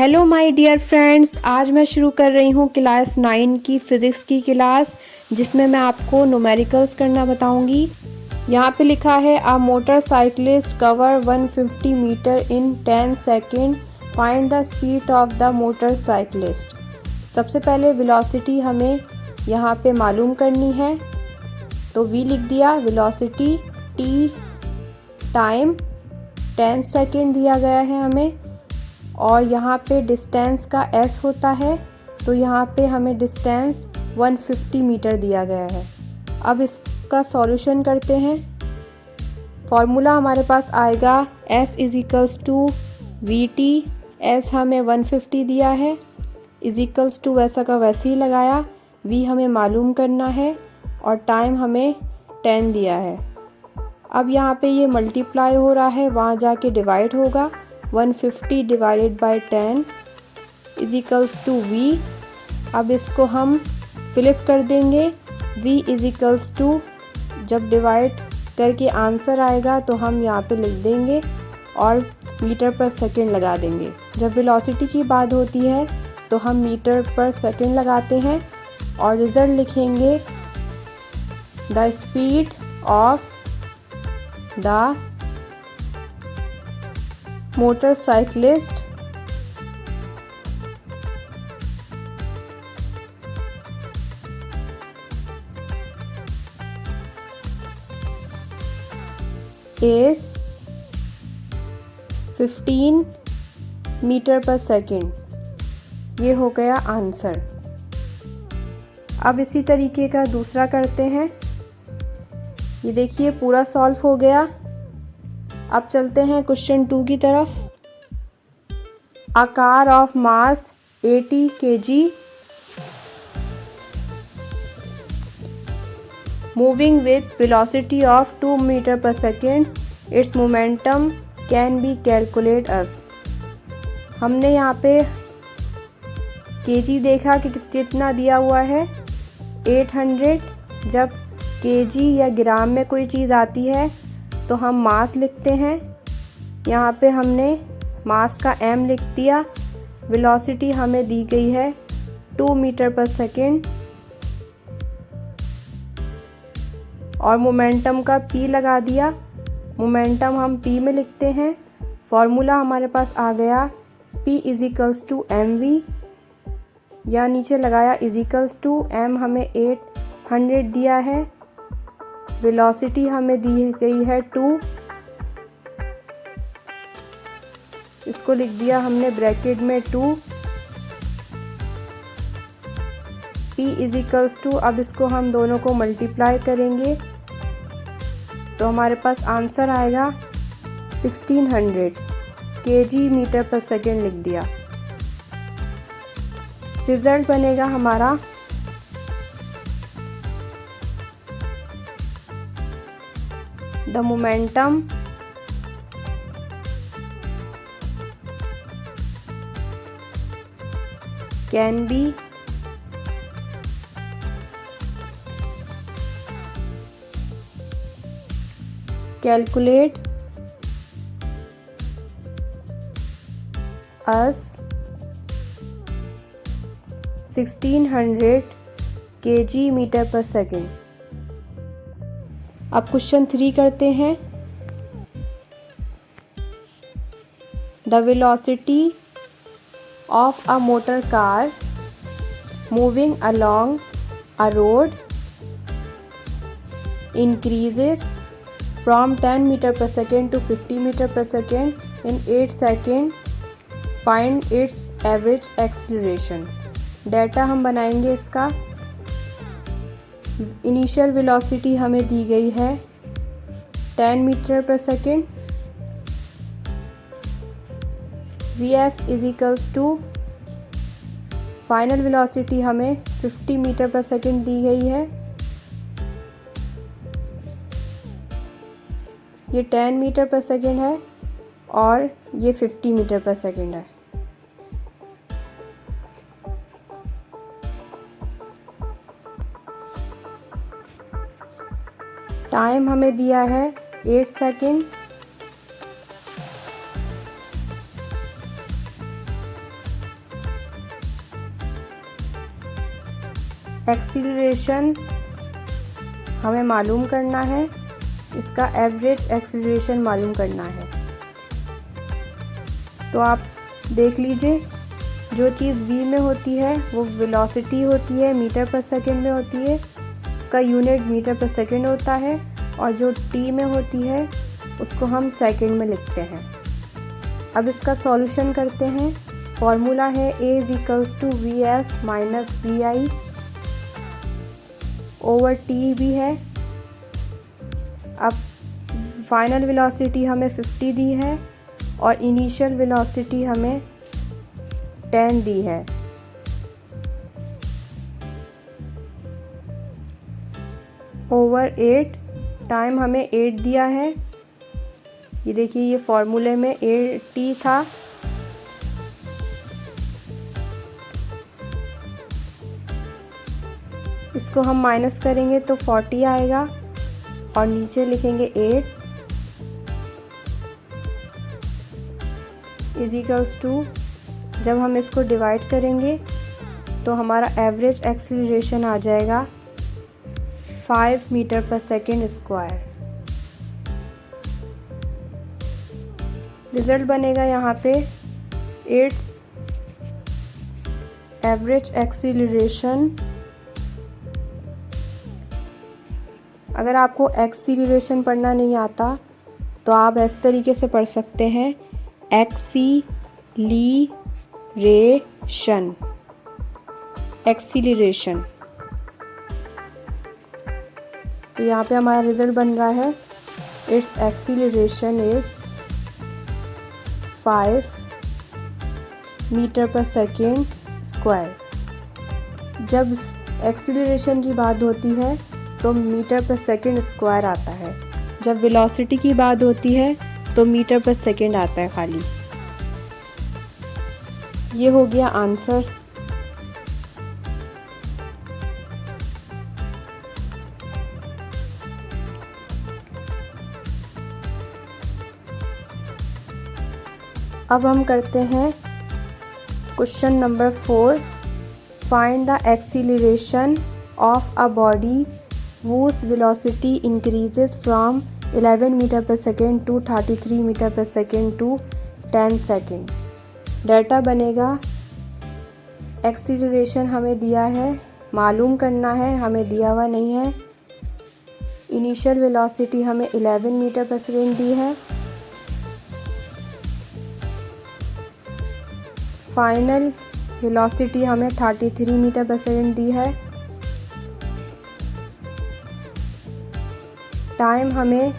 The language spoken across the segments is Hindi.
हेलो माय डियर फ्रेंड्स, आज मैं शुरू कर रही हूँ क्लास 9 की फ़िज़िक्स की क्लास, जिसमें मैं आपको न्यूमेरिकल्स करना बताऊँगी। यहाँ पे लिखा है a motorcyclist cover 150 metre in 10 second, find the speed of the motorcyclist. सबसे पहले वेलोसिटी हमें यहाँ पे मालूम करनी है, तो v लिख दिया, वेलोसिटी t टाइम 10 सेकेंड दिया गया है हमें, और यहाँ पे डिस्टेंस का s होता है, तो यहाँ पे हमें डिस्टेंस 150 मीटर दिया गया है। अब इसका सॉल्यूशन करते हैं। फॉर्मूला हमारे पास आएगा s equals to V T, S हमें 150 दिया है, इज़िकल्स टू वैसा का वैसे ही लगाया, v हमें मालूम करना है और टाइम हमें 10 दिया है। अब यहाँ पे ये मल्टीप्लाई हो रहा है, वहाँ जाके डिवाइड होगा, 150 डिवाइडेड बाय 10 इज़िकल्स टू v। अब इसको हम फ्लिप कर देंगे, v इज़िकल्स टू, जब डिवाइड करके आंसर आएगा तो हम यहाँ पे लिख देंगे और मीटर पर सेकंड लगा देंगे। जब वेलोसिटी की बात होती है तो हम मीटर पर सेकंड लगाते हैं और रिज़ल्ट लिखेंगे the speed of the motorcyclist is 15 metre per second. ये हो गया आंसर। अब इसी तरीके का दूसरा करते हैं। ये देखिए पूरा सॉल्व हो गया। अब चलते हैं क्वेश्चन 2 की तरफ। A car of mass 80 kg moving with velocity of 2 meter per second, its momentum can be calculate as। हमने यहाँ पे kg देखा कि कितना दिया हुआ है 800। जब kg या ग्राम में कोई चीज़ आती है तो हम मास लिखते हैं। यहाँ पे हमने मास का m लिख दिया। वेलोसिटी हमें दी गई है 2 मीटर पर सेकेंड और मोमेंटम का p लगा दिया। मोमेंटम हम p में लिखते हैं। फॉर्मूला हमारे पास आ गया p इज़िकल्स टू mv, या नीचे लगाया इज़िकल्स टू m हमें 800 दिया है, वेलोसिटी हमें दी गई है 2, इसको लिख दिया हमने ब्रैकेट में 2, p इज़िकल्स टू, अब इसको हम दोनों को मल्टीप्लाई करेंगे तो हमारे पास आंसर आएगा 1600 kg मीटर पर सेकेंड लिख दिया। रिजल्ट बनेगा हमारा the momentum can be calculate as 1600 kg metre per second. अब क्वेश्चन 3 करते हैं। The velocity of a motor car moving along a road increases from 10 meter per second to 50 meter per second in 8 second, find its average acceleration। Data हम बनाएंगे इसका। इनिशियल वेलोसिटी हमें दी गई है 10 metre per second, vf equals to, final velocity हमें 50 मीटर पर सेकेंड दी गई है। ये 10 मीटर पर सेकेंड है और ये 50 मीटर पर सेकेंड है। टाइम हमें दिया है 8 सेकेंड। एक्सीलरेशन हमें मालूम करना है, इसका एवरेज एक्सीलरेशन मालूम करना है। तो आप देख लीजिए, जो चीज़ v में होती है वो वेलोसिटी होती है, मीटर पर सेकंड में होती है, उसका यूनिट मीटर पर सेकंड होता है, और जो t में होती है उसको हम सेकंड में लिखते हैं। अब इसका सॉल्यूशन करते हैं। फॉर्मूला है a = vf - vi over t भी है। अब फाइनल वेलोसिटी हमें 50 दी है और इनिशियल वेलोसिटी हमें 10 दी है। ओवर 8, टाइम हमें 8 दिया है। ये देखिए, ये फॉर्मूले में 8t था। इसको हम माइनस करेंगे तो 40 आएगा और नीचे लिखेंगे 8 = जब हम इसको डिवाइड करेंगे तो हमारा एवरेज एक्सीलरेशन आ जाएगा 5 metre per second square. Result बनेगा यहाँ पे इट्स एवरेज एक्सीलरेशन। अगर आपको एक्सीलरेशन पढ़ना नहीं आता तो आप इस तरीके से पढ़ सकते हैं, एक्सीलरेशन। तो यहाँ पे हमारा रिजल्ट बन रहा है, it's acceleration is 5 metre per second square. जब एक्सीलरेशन की बात होती है तो मीटर पर सेकेंड स्क्वायर आता है, जब वेलोसिटी की बात होती है तो मीटर पर सेकेंड आता है खाली। ये हो गया आंसर। अब हम करते हैं question number 4। Find the acceleration of a body whose velocity increases from 11 metre per second to 33 metre per second to 10 second. Data बनेगा, एक्सीलरेशन हमें दिया है, मालूम करना है, हमें दिया हुआ नहीं है। इनिशियल वेलोसिटी हमें 11 मीटर पर सेकेंड दी है। फाइनल वेलोसिटी हमें 33 मीटर पर सेकेंड दी है। टाइम हमें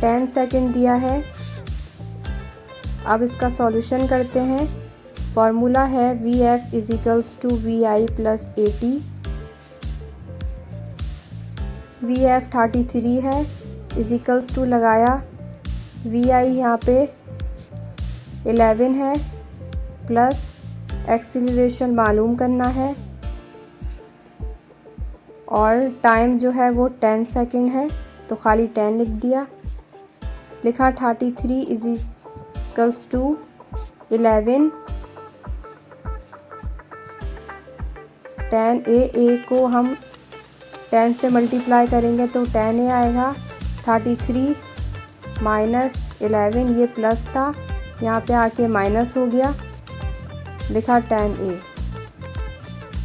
10 सेकेंड दिया है। अब इसका सॉल्यूशन करते हैं। फॉर्मूला है vf = vi + at। vf 33 है, इजिकल्स टू लगाया, vi यहाँ पे 11 है, प्लस एक्सीलरेशन मालूम करना है और टाइम जो है वो 10 सेकेंड है तो खाली 10 लिख दिया। लिखा 33 = 11 10a को हम 10 से मल्टीप्लाई करेंगे तो 10a आएगा। 33 - 11, ये प्लस था, यहाँ पे आके माइनस हो गया। लिखा 10a।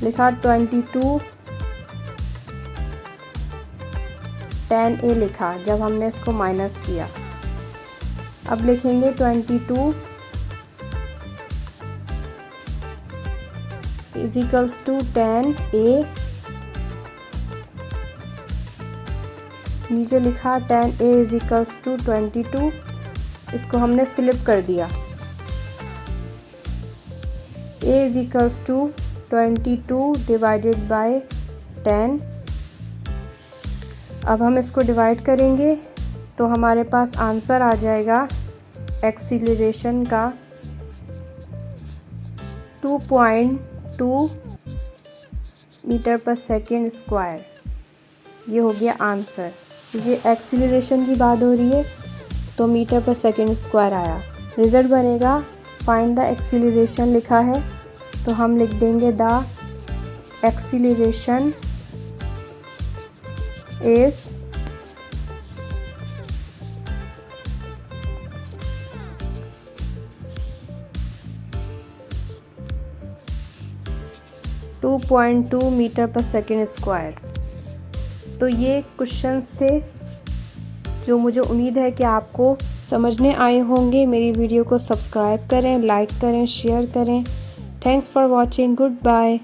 लिखा 22 10a लिखा जब हमने इसको माइनस किया। अब लिखेंगे 22 = 10a। नीचे लिखा 10a = 22। इसको हमने फ्लिप कर दिया। a = 22 divided by 10। अब हम इसको डिवाइड करेंगे तो हमारे पास आंसर आ जाएगा एक्सीलरेशन का 2.2 मीटर पर सेकेंड स्क्वायर। ये हो गया आंसर। ये एक्सीलरेशन की बात हो रही है तो मीटर पर सेकेंड स्क्वायर आया। रिज़ल्ट बनेगा फाइंड द एक्सीलरेशन लिखा है तो हम लिख देंगे the acceleration is 2.2 metre per second square. तो ये क्वेश्चंस थे जो मुझे उम्मीद है कि आपको समझने आए होंगे। मेरी वीडियो को सब्सक्राइब करें, लाइक करें, शेयर करें। Thanks for watching. Good bye.